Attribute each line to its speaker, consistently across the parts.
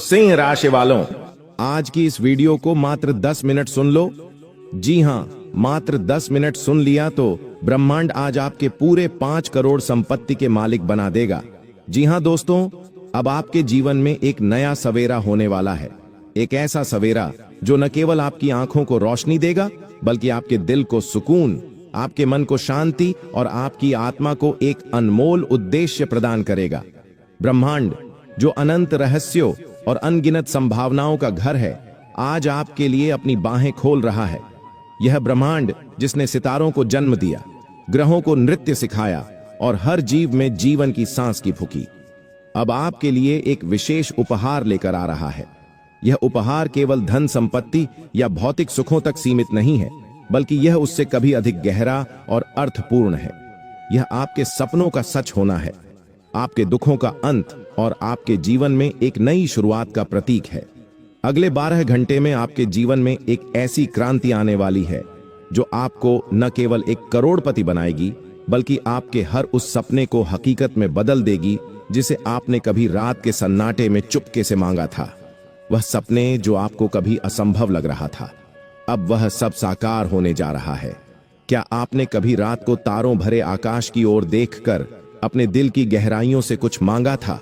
Speaker 1: सिंह राशि वालों, आज की इस वीडियो को मात्र 10 मिनट सुन लो। जी हां, मात्र 10 मिनट सुन लिया तो ब्रह्मांड आज आपके पूरे 5 करोड़ संपत्ति के मालिक बना देगा। जी हां दोस्तों, अब आपके जीवन में एक नया सवेरा होने वाला है। एक ऐसा सवेरा जो न केवल आपकी आंखों को रोशनी देगा, बल्कि आपके दिल को सुकून, आपके मन को शांति और आपकी आत्मा को एक अनमोल उद्देश्य प्रदान करेगा। ब्रह्मांड, जो अनंत रहस्यों और अनगिनत संभावनाओं का घर है, आज आपके लिए अपनी बाहें खोल रहा है। यह ब्रह्मांड जिसने सितारों को जन्म दिया, ग्रहों को नृत्य सिखाया और हर जीव में जीवन की सांस की फूकी, अब आपके लिए एक विशेष उपहार लेकर आ रहा है। यह उपहार केवल धन संपत्ति या भौतिक सुखों तक सीमित नहीं है, बल्कि यह उससे कभी अधिक गहरा और अर्थपूर्ण है। यह आपके सपनों का सच होना है, आपके दुखों का अंत और आपके जीवन में एक नई शुरुआत का प्रतीक है। अगले 12 घंटे में आपके जीवन में एक ऐसी क्रांति आने वाली है जो आपको न केवल एक करोड़पति बनाएगी, बल्कि आपके हर उस सपने को हकीकत में बदल देगी जिसे आपने कभी रात के सन्नाटे में चुपके से मांगा था। वह सपने जो आपको कभी असंभव लग रहा था, अब वह सब साकार होने जा रहा है। क्या आपने कभी रात को तारों भरे आकाश की ओर देखकर अपने दिल की गहराइयों से कुछ मांगा था?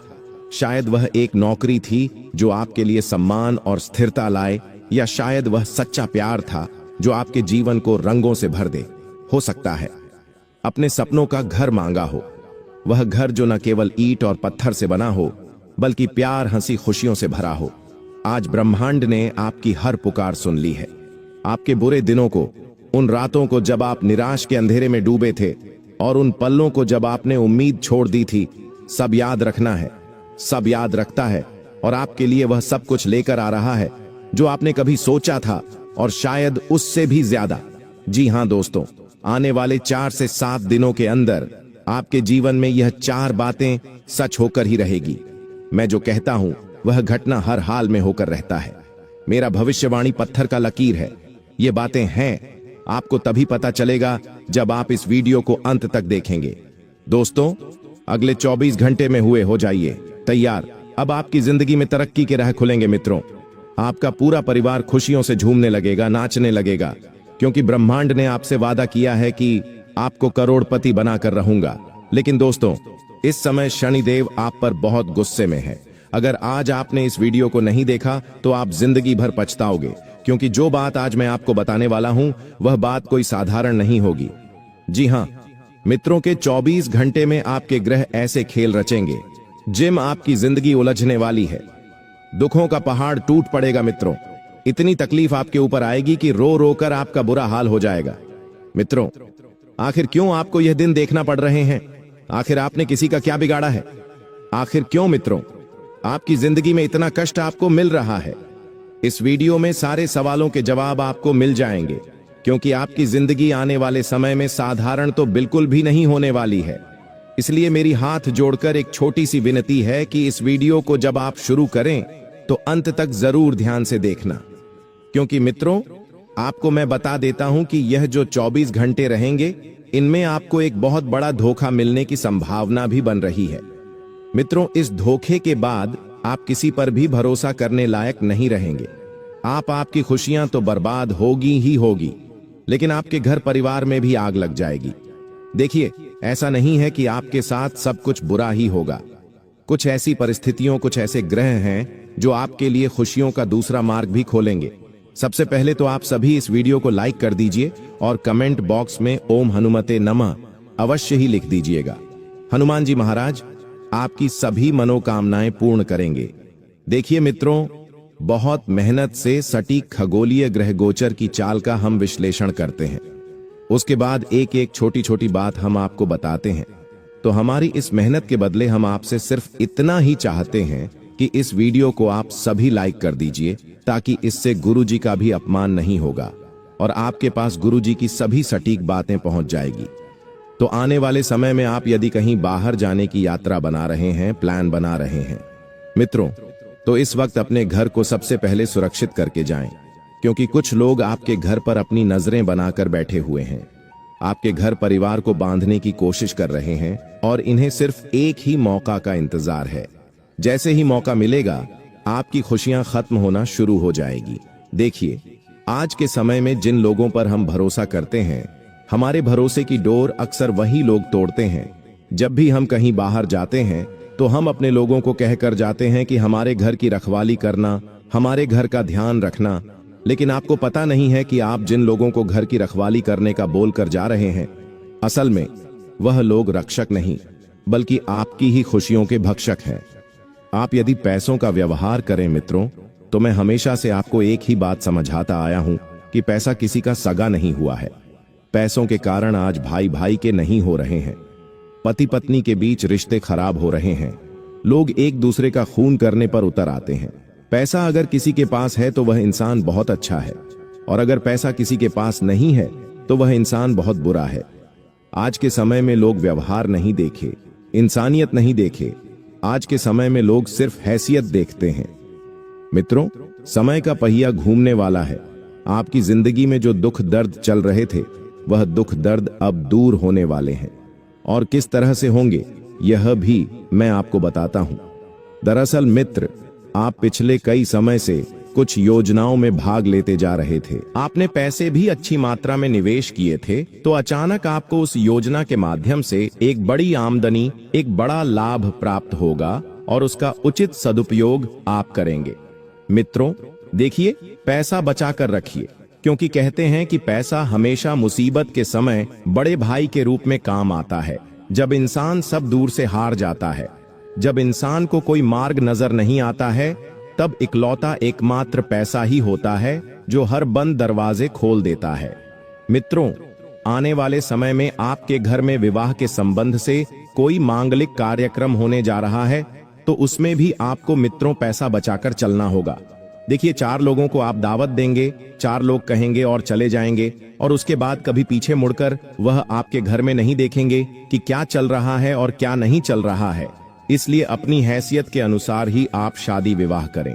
Speaker 1: शायद वह एक नौकरी थी जो आपके लिए सम्मान और स्थिरता लाए, या शायद वह सच्चा प्यार था जो आपके जीवन को रंगों से भर दे। हो सकता है अपने सपनों का घर मांगा हो, वह घर जो न केवल ईंट और पत्थर से बना हो, बल्कि प्यार, हंसी, खुशियों से भरा हो। आज ब्रह्मांड ने आपकी हर पुकार सुन ली है। आपके बुरे दिनों को, उन रातों को जब आप निराश के अंधेरे में डूबे थे, और उन पलों को जब आपने उम्मीद छोड़ दी थी, सब याद रखना है, सब याद रखता है और आपके लिए वह सब कुछ लेकर आ रहा है जो आपने कभी सोचा था, और शायद उससे भी ज्यादा। जी हां दोस्तों, आने वाले 4 से 7 दिनों के अंदर आपके जीवन में यह 4 बातें सच होकर ही रहेगी। मैं जो कहता हूं वह घटना हर हाल में होकर रहता है। मेरा भविष्यवाणी पत्थर का लकीर है। ये बातें हैं, आपको तभी पता चलेगा जब आप इस वीडियो को अंत तक देखेंगे। दोस्तों, अगले 24 घंटे में हुए हो जाइए तैयार। अब आपकी जिंदगी में तरक्की के राह खुलेंगे मित्रों। आपका पूरा परिवार खुशियों से झूमने लगेगा, नाचने लगेगा, क्योंकि ब्रह्मांड ने आपसे वादा किया है कि आपको करोड़पति बनाकर रहूंगा। लेकिन दोस्तों, इस समय शनिदेव आप पर बहुत गुस्से में है। अगर आज आपने इस वीडियो को नहीं देखा तो आप जिंदगी भर पछताओगे, क्योंकि जो बात आज मैं आपको बताने वाला हूं वह बात कोई साधारण नहीं होगी। जी हां मित्रों, के 24 घंटे में आपके ग्रह ऐसे खेल रचेंगे जिम आपकी जिंदगी उलझने वाली है। दुखों का पहाड़ टूट पड़ेगा मित्रों। इतनी तकलीफ आपके ऊपर आएगी कि रो रो कर आपका बुरा हाल हो जाएगा। मित्रों, आखिर क्यों आपको यह दिन देखना पड़ रहे हैं? आखिर आपने किसी का क्या बिगाड़ा है? आखिर क्यों मित्रों आपकी जिंदगी में इतना कष्ट आपको मिल रहा है? इस वीडियो में सारे सवालों के जवाब आपको मिल जाएंगे, क्योंकि आपकी जिंदगी आने वाले समय में साधारण तो बिल्कुल भी नहीं होने वाली है। इसलिए मेरी हाथ जोड़कर एक छोटी सी विनती है कि इस वीडियो को जब आप शुरू करें तो अंत तक जरूर ध्यान से देखना, क्योंकि मित्रों आपको मैं बता देता हूं कि यह जो 24 घंटे रहेंगे, इनमें आपको एक बहुत बड़ा धोखा मिलने की संभावना भी बन रही है। मित्रों, इस धोखे के बाद आप किसी पर भी भरोसा करने लायक नहीं रहेंगे। आपकी खुशियां तो बर्बाद होगी ही होगी, लेकिन आपके घर परिवार में भी आग लग जाएगी। देखिए, ऐसा नहीं है कि आपके साथ सब कुछ बुरा ही होगा। कुछ ऐसी परिस्थितियों, कुछ ऐसे ग्रह हैं जो आपके लिए खुशियों का दूसरा मार्ग भी खोलेंगे। सबसे पहले तो आप सभी इस वीडियो को लाइक कर दीजिए और कमेंट बॉक्स में ओम हनुमते नमः अवश्य ही लिख दीजिएगा। हनुमान जी महाराज आपकी सभी मनोकामनाएं पूर्ण करेंगे। देखिए मित्रों, बहुत मेहनत से सटीक खगोलीय ग्रह गोचर की चाल का हम विश्लेषण करते हैं। उसके बाद एक एक छोटी छोटी बात हम आपको बताते हैं। तो हमारी इस मेहनत के बदले हम आपसे सिर्फ इतना ही चाहते हैं कि इस वीडियो को आप सभी लाइक कर दीजिए, ताकि इससे गुरुजी का भी अपमान नहीं होगा और आपके पास गुरुजी की सभी सटीक बातें पहुंच जाएगी। तो आने वाले समय में आप यदि कहीं बाहर जाने की यात्रा बना रहे हैं, प्लान बना रहे हैं मित्रों, तो इस वक्त अपने घर को सबसे पहले सुरक्षित करके जाएं, क्योंकि कुछ लोग आपके घर पर अपनी नजरें बनाकर बैठे हुए हैं। आपके घर परिवार को बांधने की कोशिश कर रहे हैं और इन्हें सिर्फ एक ही मौका का इंतजार है। जैसे ही मौका मिलेगा आपकी खुशियां खत्म होना शुरू हो जाएगी। देखिए, आज के समय में जिन लोगों पर हम भरोसा करते हैं, हमारे भरोसे की डोर अक्सर वही लोग तोड़ते हैं। जब भी हम कहीं बाहर जाते हैं तो हम अपने लोगों को कहकर जाते हैं कि हमारे घर की रखवाली करना, हमारे घर का ध्यान रखना, लेकिन आपको पता नहीं है कि आप जिन लोगों को घर की रखवाली करने का बोलकर जा रहे हैं, असल में वह लोग रक्षक नहीं बल्कि आपकी ही खुशियों के भक्षक हैं। आप यदि पैसों का व्यवहार करें मित्रों, तो मैं हमेशा से आपको एक ही बात समझाता आया हूं कि पैसा किसी का सगा नहीं हुआ है। पैसों के कारण आज भाई भाई के नहीं हो रहे हैं, पति पत्नी के बीच रिश्ते खराब हो रहे हैं, लोग एक दूसरे का खून करने पर उतर आते हैं। पैसा अगर किसी के पास है तो वह इंसान बहुत अच्छा है, और अगर पैसा किसी के पास नहीं है तो वह इंसान बहुत बुरा है। आज के समय में लोग व्यवहार नहीं देखे, इंसानियत नहीं देखे, आज के समय में लोग सिर्फ हैसियत देखते हैं। मित्रों, समय का पहिया घूमने वाला है। आपकी जिंदगी में जो दुख दर्द चल रहे थे, वह दुख दर्द अब दूर होने वाले हैं, और किस तरह से होंगे यह भी मैं आपको बताता हूं। दरअसल मित्र, आप पिछले कई समय से कुछ योजनाओं में भाग लेते जा रहे थे। आपने पैसे भी अच्छी मात्रा में निवेश किए थे, तो अचानक आपको उस योजना के माध्यम से एक बड़ी आमदनी, एक बड़ा लाभ प्राप्त होगा और उसका उचित सदुपयोग आप करेंगे। मित्रों, देखिए, पैसा बचा कर रखिए, क्योंकि कहते हैं कि पैसा हमेशा मुसीबत के समय बड़े भाई के रूप में काम आता है। जब इंसान सब दूर से हार जाता है, जब इंसान को कोई मार्ग नजर नहीं आता है, तब इकलौता एकमात्र पैसा ही होता है जो हर बंद दरवाजे खोल देता है। मित्रों, आने वाले समय में आपके घर में विवाह के संबंध से कोई मांगलिक कार्यक्रम होने जा रहा है, तो उसमें भी आपको मित्रों पैसा बचाकर चलना होगा। देखिए, 4 लोगों को आप दावत देंगे, 4 लोग कहेंगे और चले जाएंगे, और उसके बाद कभी पीछे मुड़कर वह आपके घर में नहीं देखेंगे कि क्या चल रहा है और क्या नहीं चल रहा है। इसलिए अपनी हैसियत के अनुसार ही आप शादी विवाह करें।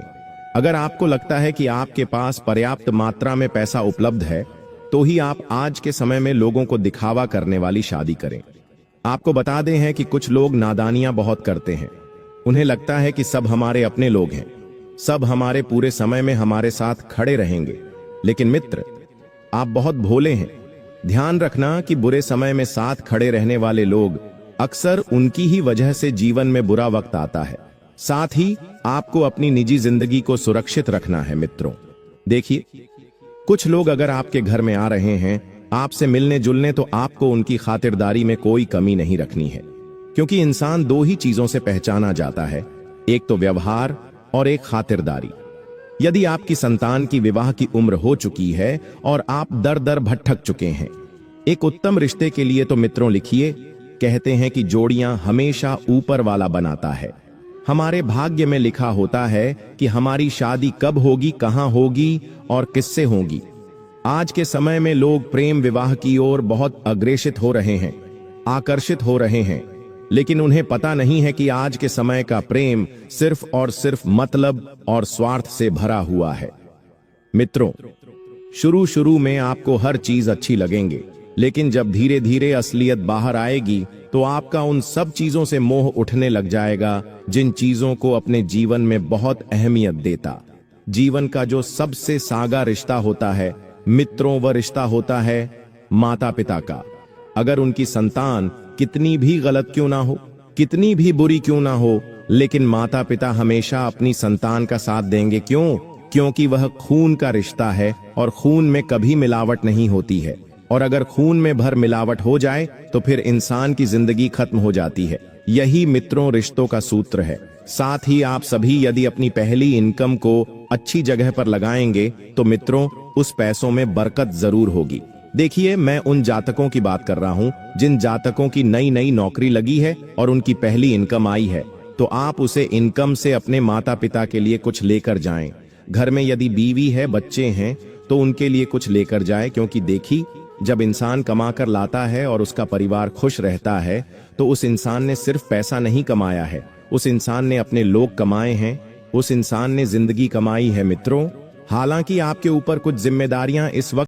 Speaker 1: अगर आपको लगता है कि आपके पास पर्याप्त मात्रा में पैसा उपलब्ध है, तो ही आप आज के समय में लोगों को दिखावा करने वाली शादी करें। आपको बता दें हैं कि कुछ लोग नादानियां बहुत करते हैं। उन्हें लगता है कि सब हमारे अपने लोग हैं, सब हमारे पूरे समय में हमारे साथ खड़े रहेंगे। लेकिन मित्र, आप बहुत भोले हैं। ध्यान रखना कि बुरे समय में साथ खड़े रहने वाले लोग अक्सर उनकी ही वजह से जीवन में बुरा वक्त आता है। साथ ही आपको अपनी निजी जिंदगी को सुरक्षित रखना है। मित्रों, देखिए, कुछ लोग अगर आपके घर में आ रहे हैं आपसे मिलने जुलने, तो आपको उनकी खातिरदारी में कोई कमी नहीं रखनी है, क्योंकि इंसान 2 ही चीजों से पहचाना जाता है, एक तो व्यवहार और एक खातिरदारी। यदि आपकी संतान की विवाह की उम्र हो चुकी है और आप दर दर भटक चुके हैं एक उत्तम रिश्ते के लिए, तो मित्रों लिखिए, कहते हैं कि जोड़ियां हमेशा ऊपर वाला बनाता है। हमारे भाग्य में लिखा होता है कि हमारी शादी कब होगी, कहां होगी और किससे होगी। आज के समय में लोग प्रेम विवाह की ओर बहुत अग्रेसित हो रहे हैं, आकर्षित हो रहे हैं, लेकिन उन्हें पता नहीं है कि आज के समय का प्रेम सिर्फ और सिर्फ मतलब और स्वार्थ से भरा हुआ है। मित्रों, शुरू में आपको हर चीज अच्छी लगेंगे, लेकिन जब धीरे धीरे असलियत बाहर आएगी तो आपका उन सब चीजों से मोह उठने लग जाएगा जिन चीजों को अपने जीवन में बहुत अहमियत देता। जीवन का जो सबसे सागा रिश्ता होता है मित्रों, वह रिश्ता होता है माता पिता का। अगर उनकी संतान कितनी भी गलत क्यों ना हो, कितनी भी बुरी क्यों ना हो, लेकिन माता पिता हमेशा अपनी संतान का साथ देंगे। क्यों? क्योंकि वह खून का रिश्ता है और खून में कभी मिलावट नहीं होती है, और अगर खून में भर मिलावट हो जाए तो फिर इंसान की जिंदगी खत्म हो जाती है। यही मित्रों रिश्तों का सूत्र है। साथ ही आप सभी यदि अपनी पहली इनकम को अच्छी जगह पर लगाएंगे तो मित्रों उस पैसों में बरकत जरूर होगी। देखिए, मैं उन जातकों की बात कर रहा हूं जिन जातकों की नई नई नौकरी लगी है और उनकी पहली इनकम आई है, तो आप उसे इनकम से अपने माता पिता के लिए कुछ लेकर जाएं। घर में यदि बीवी है, बच्चे हैं, तो उनके लिए कुछ लेकर जाए, क्योंकि देखी, जब इंसान कमा कर लाता है और उसका परिवार खुश रहता है तो उस इंसान ने सिर्फ पैसा नहीं कमाया है, उस इंसान ने अपने लोग कमाए हैं, उस इंसान ने जिंदगी कमाई है। मित्रों, हालांकि आपके ऊपर कुछ जिम्मेदारियां इस वक्त